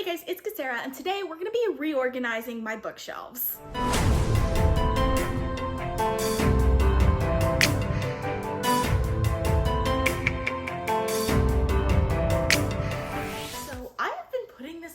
Hey guys, it's Kesara, and today we're going to be reorganizing my bookshelves.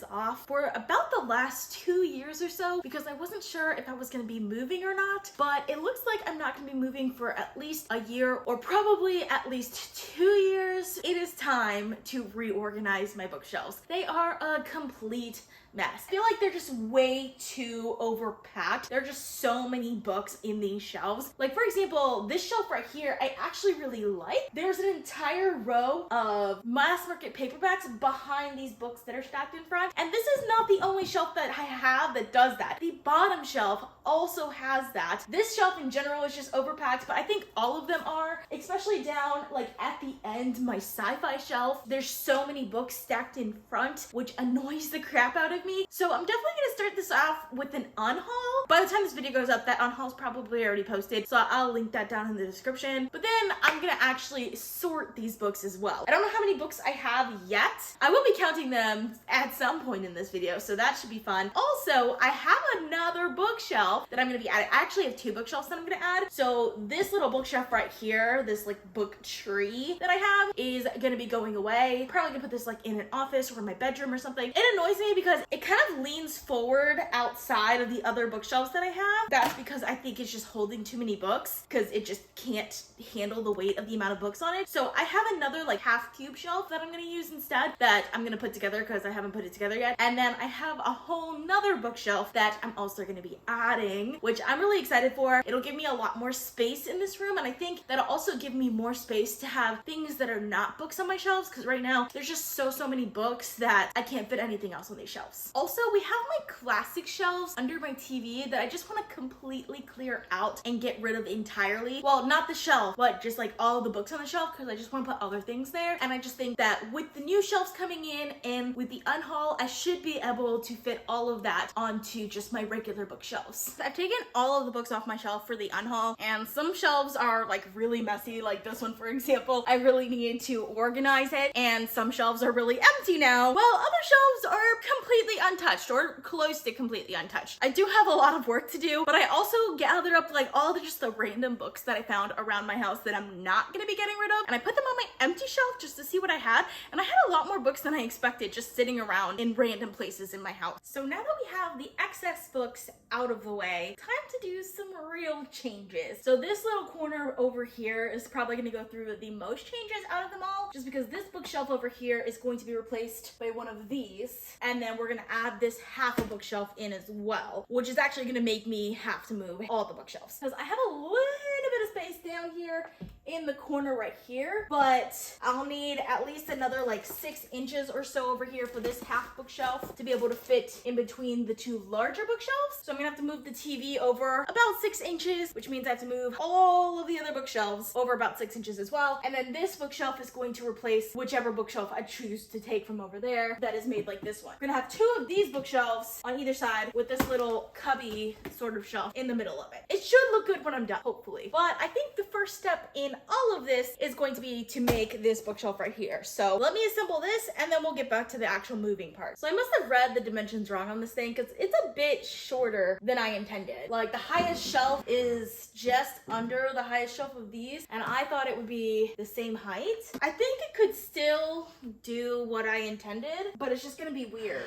Off for about the last 2 years or so because I wasn't sure if I was going to be moving or not, but it looks like I'm not going to be moving for at least a year or probably at least 2 years. It is time to reorganize my bookshelves. They are a complete mess. I feel like they're just way too overpacked. There are just so many books in these shelves. Like for example, this shelf right here, I actually really like. There's an entire row of mass market paperbacks behind these books that are stacked in front. And this is not the only shelf that I have that does that. The bottom shelf also has that. This shelf in general is just overpacked, but I think all of them are, especially down like at the end, my sci-fi shelf. There's so many books stacked in front, which annoys the crap out of me. So I'm definitely gonna start this off with an unhaul. By the time this video goes up, that unhaul is probably already posted, so I'll link that down in the description. But then I'm gonna actually sort these books as well. I don't know how many books I have yet. I will be counting them at some point in this video, so that should be fun. Also, I have another bookshelf that I'm gonna be adding. I actually have 2 bookshelves that I'm gonna add. So this little bookshelf right here, this like book tree that I have, is gonna be going away. Probably gonna put this like in an office or in my bedroom or something. It annoys me because it kind of leans forward outside of the other bookshelves that I have. That's because I think it's just holding too many books because it just can't handle the weight of the amount of books on it. So I have another like half cube shelf that I'm gonna use instead that I'm gonna put together because I haven't put it together yet. And then I have a whole nother bookshelf that I'm also gonna be adding, which I'm really excited for. It'll give me a lot more space in this room, and I think that'll also give me more space to have things that are not books on my shelves, because right now there's just so many books that I can't fit anything else on these shelves. Also, we have my classic shelves under my TV that I just want to completely clear out and get rid of entirely. Well, not the shelf, but just like all the books on the shelf, because I just want to put other things there. And I just think that with the new shelves coming in and with the unhaul, I should be able to fit all of that onto just my regular bookshelves. I've taken all of the books off my shelf for the unhaul, and some shelves are like really messy, like this one for example. I really needed to organize it, and some shelves are really empty now, while other shelves are completely untouched or close to completely untouched. I do have a lot of work to do, but I also gathered up like all the random books that I found around my house that I'm not gonna be getting rid of, and I put them on my empty shelf just to see what I had, and I had a lot more books than I expected just sitting around in random places in my house. So now that we have the excess books out of the way, time to do some real changes. So this little corner over here is probably gonna go through the most changes out of them all, just because this bookshelf over here is going to be replaced by one of these, and then we're gonna add this half a bookshelf in as well, which is actually gonna make me have to move all the bookshelves because I have a little bit of space down here in the corner right here, but I'll need at least another like 6 inches or so over here for this half bookshelf to be able to fit in between the 2 larger bookshelves. So I'm gonna have to move the TV over about 6 inches, which means I have to move all of the other bookshelves over about 6 inches as well. And then this bookshelf is going to replace whichever bookshelf I choose to take from over there that is made like this one. We're gonna have 2 of these bookshelves on either side with this little cubby sort of shelf in the middle of it. It should look good when I'm done, hopefully. But I think the first step in all of this is going to be to make this bookshelf right here. So let me assemble this and then we'll get back to the actual moving part. So I must have read the dimensions wrong on this thing because it's a bit shorter than I intended. Like the highest shelf is just under the highest shelf of these, and I thought it would be the same height. I think it could still do what I intended, but it's just gonna be weird.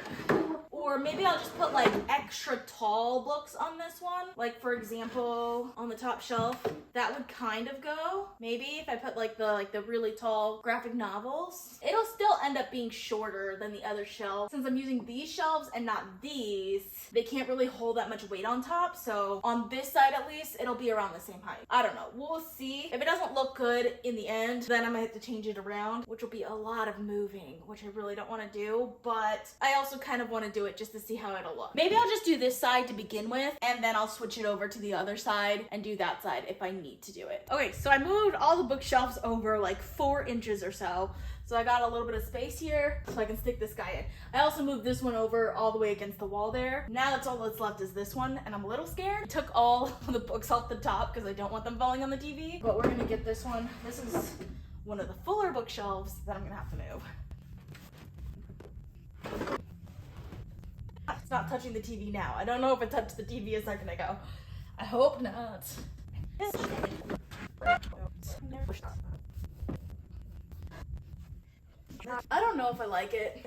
Or maybe I'll just put like extra tall books on this one. Like for example, on the top shelf, that would kind of go. Maybe if I put like the really tall graphic novels, it'll still end up being shorter than the other shelf. Since I'm using these shelves and not these, they can't really hold that much weight on top. So on this side at least, it'll be around the same height. I don't know, we'll see. If it doesn't look good in the end, then I might have to change it around, which will be a lot of moving, which I really don't want to do, but I also kind of want to do it just to see how it'll look. Maybe I'll just do this side to begin with, and then I'll switch it over to the other side and do that side if I need to do it. Okay, so I moved all the bookshelves over like 4 inches or so. So I got a little bit of space here so I can stick this guy in. I also moved this one over all the way against the wall there. Now that's all that's left is this one, and I'm a little scared. I took all of the books off the top because I don't want them falling on the TV, but we're gonna get this one. This is one of the fuller bookshelves that I'm gonna have to move. It's not touching the TV now. I don't know if it touched the TV a second ago. I hope not. I don't know if I like it.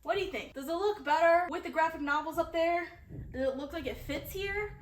What do you think? Does it look better with the graphic novels up there? Does it look like it fits here?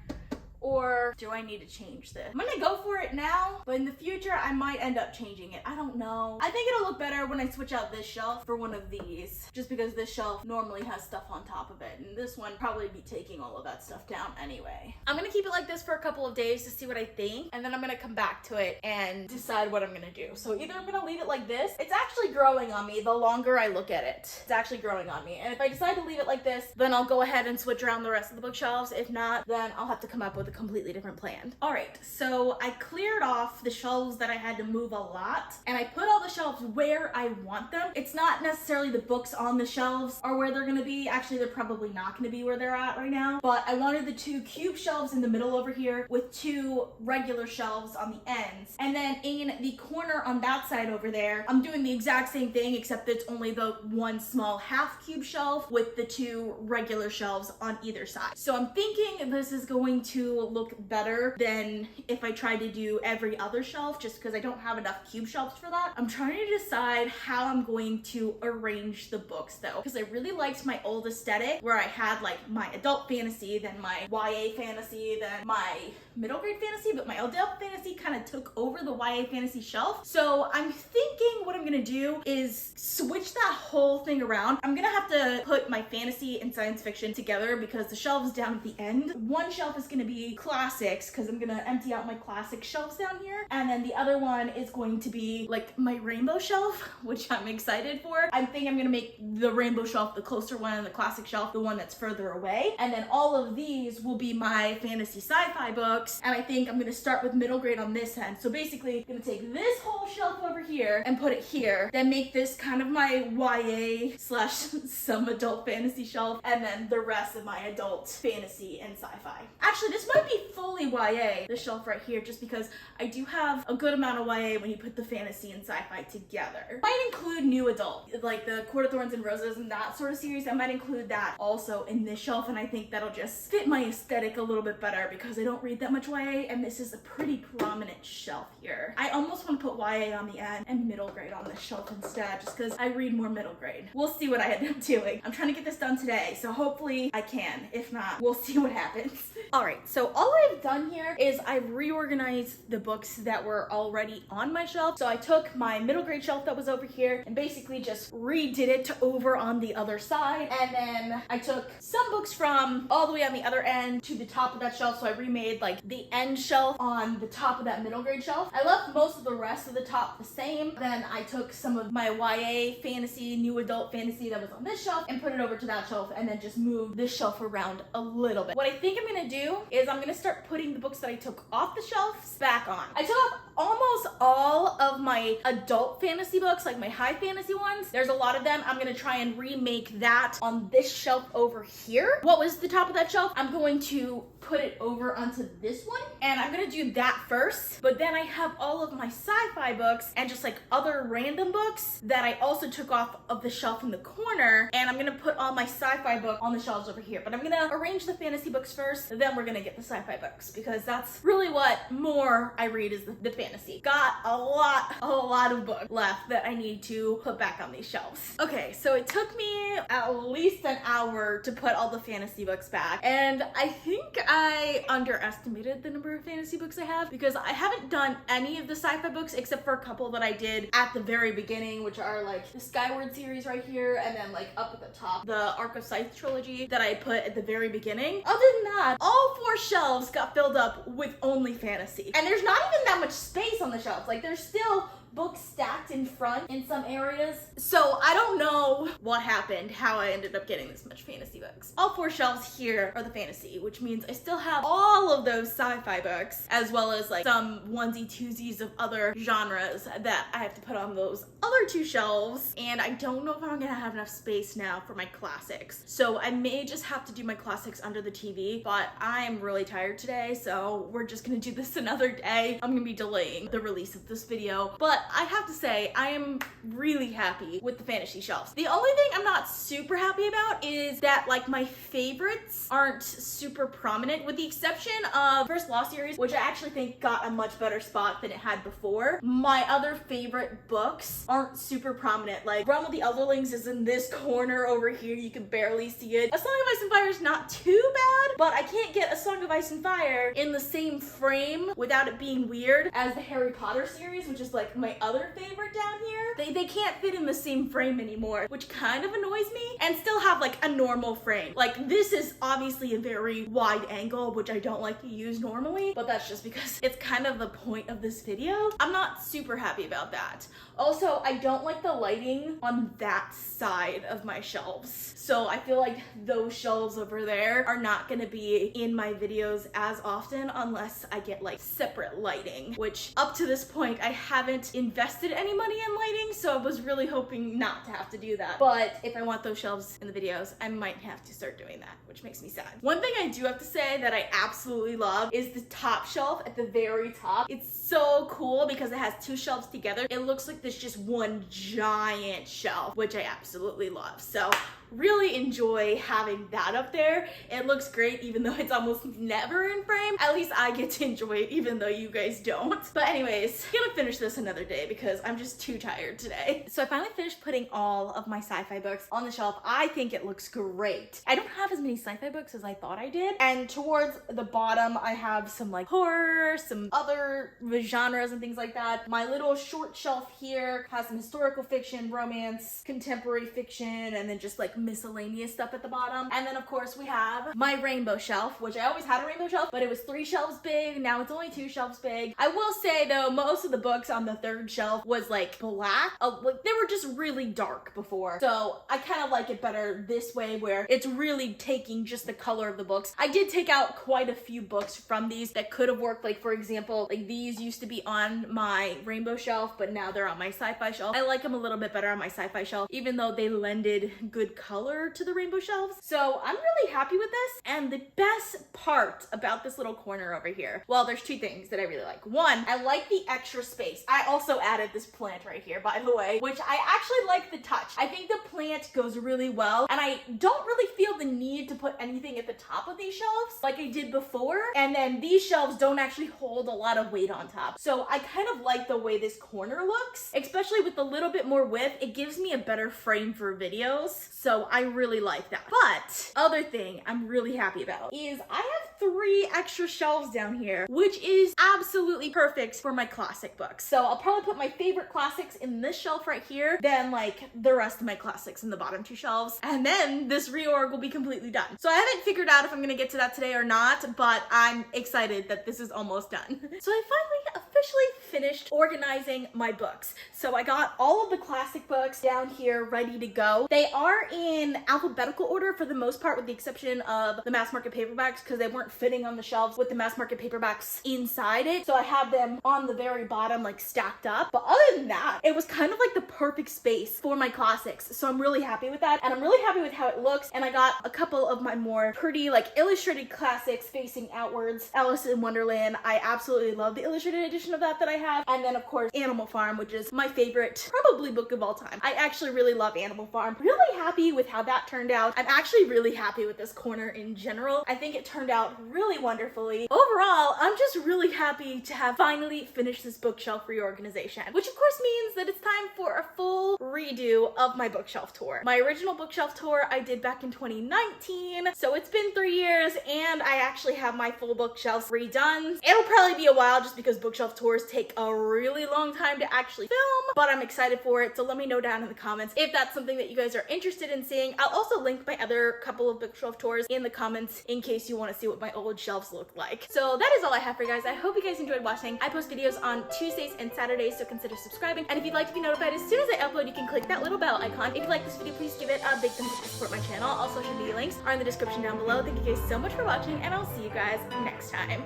Or do I need to change this? I'm gonna go for it now, but in the future, I might end up changing it. I don't know. I think it'll look better when I switch out this shelf for one of these, just because this shelf normally has stuff on top of it, and this one probably be taking all of that stuff down anyway. I'm gonna keep it like this for a couple of days to see what I think, and then I'm gonna come back to it and decide what I'm gonna do. So either I'm gonna leave it like this. It's actually growing on me the longer I look at it. It's actually growing on me, and if I decide to leave it like this, then I'll go ahead and switch around the rest of the bookshelves. If not, then I'll have to come up with a completely different plan. All right, so I cleared off the shelves that I had to move a lot, and I put all the shelves where I want them. It's not necessarily the books on the shelves are where they're gonna be. Actually, they're probably not gonna be where they're at right now, but I wanted the 2 cube shelves in the middle over here with 2 regular shelves on the ends. And then in the corner on that side over there, I'm doing the exact same thing, except it's only the 1 small half cube shelf with the 2 regular shelves on either side. So I'm thinking this is going to look better than if I tried to do every other shelf, just because I don't have enough cube shelves for that. I'm trying to decide how I'm going to arrange the books though, because I really liked my old aesthetic where I had like my adult fantasy, then my YA fantasy, then my middle grade fantasy, but my adult fantasy kind of took over the YA fantasy shelf. So I'm thinking what I'm gonna do is switch that whole thing around. I'm gonna have to put my fantasy and science fiction together because the shelves down at the end, one shelf is gonna be classics because I'm gonna empty out my classic shelves down here, and then the other one is going to be like my rainbow shelf, which I'm excited for. I think I'm gonna make the rainbow shelf the closer one and the classic shelf the one that's further away, and then all of these will be my fantasy sci-fi books, and I think I'm gonna start with middle grade on this end. So basically I'm gonna take this whole shelf over here and put it here, then make this kind of my YA slash some adult fantasy shelf, and then the rest of my adult fantasy and sci-fi. Actually, this might be fully YA, this shelf right here, just because I do have a good amount of YA when you put the fantasy and sci-fi together. Might include new adult, like the Court of Thorns and Roses and that sort of series. I might include that also in this shelf, and I think that'll just fit my aesthetic a little bit better because I don't read that much YA, and this is a pretty prominent shelf here. I almost want to put YA on the end and middle grade on this shelf instead, just because I read more middle grade. We'll see what I end up doing. I'm trying to get this done today, so hopefully I can. If not, we'll see what happens. All right, so all I've done here is I've reorganized the books that were already on my shelf. So I took my middle grade shelf that was over here and basically just redid it over on the other side. And then I took some books from all the way on the other end to the top of that shelf. So I remade like the end shelf on the top of that middle grade shelf. I left most of the rest of the top the same. Then I took some of my YA fantasy, new adult fantasy that was on this shelf and put it over to that shelf, and then just moved this shelf around a little bit. What I think I'm gonna do is I'm gonna start putting the books that I took off the shelves back on. I took off almost all of my adult fantasy books, like my high fantasy ones. There's a lot of them. I'm gonna try and remake that on this shelf over here. What was the top of that shelf? I'm going to put it over onto this one, and I'm gonna do that first. But then I have all of my sci-fi books and just like other random books that I also took off of the shelf in the corner, and I'm gonna put all my sci-fi book on the shelves over here. But I'm gonna arrange the fantasy books first, then we're gonna get the sci-fi books, because that's really what more I read is the fantasy. Got a lot of books left that I need to put back on these shelves. Okay, so it took me at least an hour to put all the fantasy books back, and I think I underestimated the number of fantasy books I have, because I haven't done any of the sci-fi books except for a couple that I did at the very beginning, which are like the Skyward series right here, and then like up at the top, the Arc of Scythe trilogy that I put at the very beginning. Other than that, all 4 shelves got filled up with only fantasy. And there's not even that much space on the shelves. Like, there's still books stacked in front in some areas. So I don't know what happened, how I ended up getting this much fantasy books. All 4 shelves here are the fantasy, which means I still have all of those sci-fi books, as well as like some onesie twosies of other genres that I have to put on those other 2 shelves. And I don't know if I'm gonna have enough space now for my classics. So I may just have to do my classics under the TV, but I'm really tired today, so we're just gonna do this another day. I'm gonna be delaying the release of this video, but but I have to say, I am really happy with the fantasy shelves. The only thing I'm not super happy about is that like my favorites aren't super prominent, with the exception of First Law series, which I actually think got a much better spot than it had before. My other favorite books aren't super prominent. Like Realm of the Elderlings is in this corner over here. You can barely see it. A Song of Ice and Fire is not too bad, but I can't get A Song of Ice and Fire in the same frame without it being weird as the Harry Potter series, which is like my other favorite down here. They can't fit in the same frame anymore, which kind of annoys me, and still have like a normal frame. Like this is obviously a very wide angle, which I don't like to use normally, but that's just because it's kind of the point of this video. I'm not super happy about that. Also, I don't like the lighting on that side of my shelves. So I feel like those shelves over there are not gonna be in my videos as often unless I get like separate lighting, which up to this point, I haven't invested any money in lighting, so I was really hoping not to have to do that. But if I want those shelves in the videos, I might have to start doing that, which makes me sad. One thing I do have to say that I absolutely love is the top shelf at the very top. It's so cool because it has two shelves together. It looks like there's just one giant shelf, which I absolutely love. So really enjoy having that up there. It looks great even though it's almost never in frame. At least I get to enjoy it even though you guys don't. But anyways, I'm gonna finish this another day because I'm just too tired today. So I finally finished putting all of my sci-fi books on the shelf. I think it looks great. I don't have as many sci-fi books as I thought I did. And towards the bottom, I have some like horror, some other genres and things like that. My little short shelf here has some historical fiction, romance, contemporary fiction, and then just like miscellaneous stuff at the bottom. And then of course we have my rainbow shelf, which I always had a rainbow shelf, but it was 3 shelves big. Now it's only 2 shelves big. I will say though, most of the books on the 3rd shelf was like black. Like they were just really dark before. So I kind of like it better this way where it's really taking just the color of the books. I did take out quite a few books from these that could have worked. Like for example, like these used to be on my rainbow shelf, but now they're on my sci-fi shelf. I like them a little bit better on my sci-fi shelf, even though they lended good color to the rainbow shelves. So I'm really happy with this. And the best part about this little corner over here, well, there's 2 things that I really like. One, I like the extra space. I also added this plant right here, by the way, which I actually like the touch. I think the plant goes really well, and I don't really feel the need to put anything at the top of these shelves like I did before. And then these shelves don't actually hold a lot of weight on top. So I kind of like the way this corner looks, especially with a little bit more width. It gives me a better frame for videos. So I really like that. But other thing I'm really happy about is I have 3 extra shelves down here, which is absolutely perfect for my classic books. So I'll probably put my favorite classics in this shelf right here, then like the rest of my classics in the bottom 2 shelves, and then this reorg will be completely done. So I haven't figured out if I'm gonna get to that today or not, but I'm excited that this is almost done. So I finally officially finished organizing my books. So I got all of the classic books down here ready to go. They are in alphabetical order for the most part, with the exception of the mass market paperbacks because they weren't fitting on the shelves with the mass market paperbacks inside it. So I have them on the very bottom, like stacked up. But other than that, it was kind of like the perfect space for my classics. So I'm really happy with that. And I'm really happy with how it looks. And I got a couple of my more pretty like illustrated classics facing outwards. Alice in Wonderland. I absolutely love the illustrated edition of that I have. And then of course Animal Farm, which is my favorite probably book of all time. I actually really love Animal Farm. Really happy with how that turned out. I'm actually really happy with this corner in general. I think it turned out really wonderfully. Overall, I'm just really happy to have finally finished this bookshelf reorganization, which of course means that it's time for a full redo of my bookshelf tour. My original bookshelf tour I did back in 2019, so it's been 3 years and I actually have my full bookshelves redone. It'll probably be a while just because bookshelf tours take a really long time to actually film, but I'm excited for it. So let me know down in the comments if that's something that you guys are interested in seeing. I'll also link my other couple of bookshelf tours in the comments in case you want to see what my old shelves look like. So that is all I have for you guys. I hope you guys enjoyed watching. I post videos on Tuesdays and Saturdays, so consider subscribing. And if you'd like to be notified as soon as I upload, you can click that little bell icon. If you like this video, please give it a big thumbs up to support my channel. All social media links are in the description down below. Thank you guys so much for watching, and I'll see you guys next time.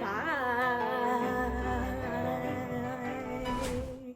Bye.